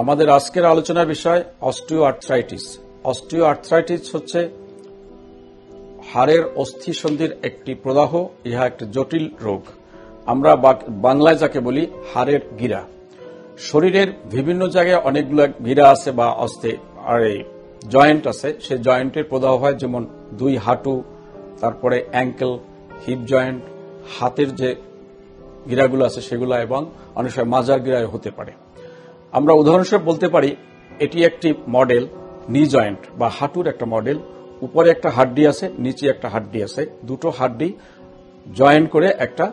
আমাদের আজকের আলোচনার বিষয় অস্টিওআর্থ্রাইটিস। অস্টিওআর্থ্রাইটিস হচ্ছে হাড়ের অস্থি সন্ধির একটি প্রদাহ। ইহা একটি জটিল রোগ। আমরা বাংলায় যাকে বলি হাড়ের গিরা। শরীরের বিভিন্ন জায়গায় অনেকগুলো গিরা আছে বা জয়েন্ট আছে। সেই জয়েন্টের প্রদাহ হয়, যেমন দুই হাঁটু, তারপরে অ্যাঙ্কেল, হিপ জয়েন্ট, হাতের যে গিরাগুলো আছে সেগুলো, এবং অনেক সময় মাজার গিরায় হতে পারে। আমরা উদাহরণস্বরূপ বলতে পারি এটি একটি মডেল নি জয়েন্ট বা হাঁটুর একটা মডেল। উপরে একটা হাড্ডি আছে, নিচে একটা হাড্ডি আছে। দুটো হাড্ডি জয়েন্ট করে একটা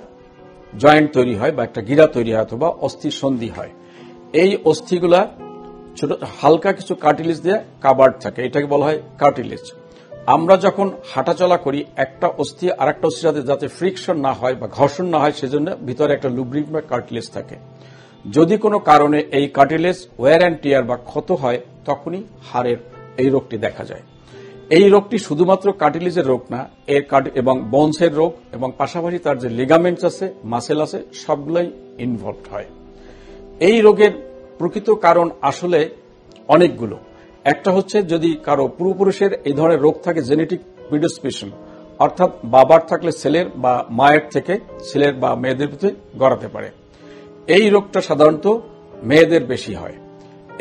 জয়েন্ট তৈরি হয় বা একটা গিরা তৈরি হয় অথবা অস্থি সন্ধি হয়। এই অস্থিগুলা ছোট হালকা কিছু কার্টিলেজ দিয়ে কাভার্ড থাকে, এটাকে বলা হয় কার্টিলেজ। আমরা যখন হাঁটাচলা করি একটা অস্থি আর একটা অস্থির সাথে যাতে ফ্রিকশন না হয় বা ঘর্ষণ না হয়, সেজন্য ভিতরে একটা লুব্রিকেন্ট বা কার্টিলেজ থাকে। যদি কোনো কারণে এই কার্টিলেজ ওয়্যার অ্যান্ড টিয়ার বা ক্ষত হয়, তখনই হাড়ের এই রোগটি দেখা যায়। এই রোগটি শুধুমাত্র কার্টিলেজের রোগ না, এবং বোনসের রোগ, এবং পাশাপাশি তার যে লিগামেন্টস আছে, মাসেল আছে, সবগুলোই ইনভলভড হয়। এই রোগের প্রকৃত কারণ আসলে অনেকগুলো। একটা হচ্ছে যদি কারো পূর্বপুরুষের এই ধরনের রোগ থাকে, জেনেটিক প্রিডিসপোজিশন, অর্থাৎ বাবার থাকলে ছেলের বা মায়ের থেকে ছেলের বা মেয়েদের ভিতরে গড়াতে পারে। এই রোগটা সাধারণত মেয়েদের বেশি হয়।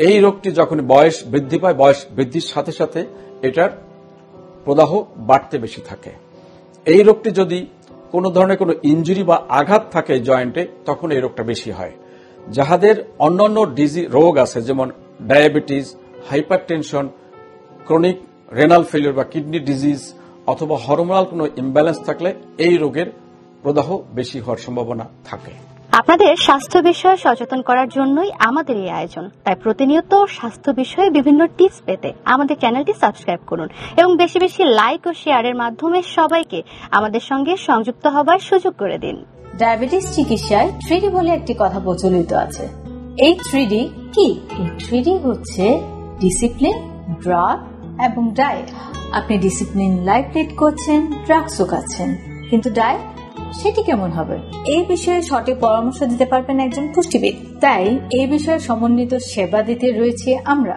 এই রোগটি যখন বয়স বৃদ্ধি পায়, বয়স বৃদ্ধির সাথে সাথে এটার প্রদাহ বাড়তে বেশি থাকে। এই রোগটি যদি কোনো ধরনের কোনো ইনজুরি বা আঘাত থাকে জয়েন্টে, তখন এই রোগটা বেশি হয়। যাহাদের অন্যান্য রোগ আছে, যেমন diabetes, hypertension, chronic renal failure বা কিডনি ডিজিজ, অথবা হরমোনাল কোনো ইমব্যালেন্স থাকলে এই রোগের প্রদাহ বেশি হওয়ার সম্ভাবনা থাকে। আপনাদের স্বাস্থ্য বিষয়ে সচেতন করার জন্যই আমাদের এই আয়োজন। তাই প্রতিনিয়ত স্বাস্থ্য বিষয়ে বিভিন্ন টিপস পেতে আমাদের চ্যানেলটি সাবস্ক্রাইব করুন এবং বেশি বেশি লাইক ও শেয়ারের মাধ্যমে সবাইকে আমাদের সঙ্গে সংযুক্ত হবার সুযোগ করে দিন। ডায়াবেটিস চিকিৎসায় 3D বলে একটি কথা প্রচলিত আছে। এই 3D কি? এই 3D হচ্ছে ডিসিপ্লিন, ড্রাগ এবং ডায়েট। আপনি ডিসিপ্লিন লাইফ লিড করছেন, ড্রাগসও খাচ্ছেন, কিন্তু ডায়েট সেটি কেমন হবে? এই বিষয়ে সঠিক পরামর্শ দিতে পারবেন একজন পুষ্টিবিদ। তাই এই বিষয়ে সমন্বিত সেবা দিতে রয়েছে আমরা।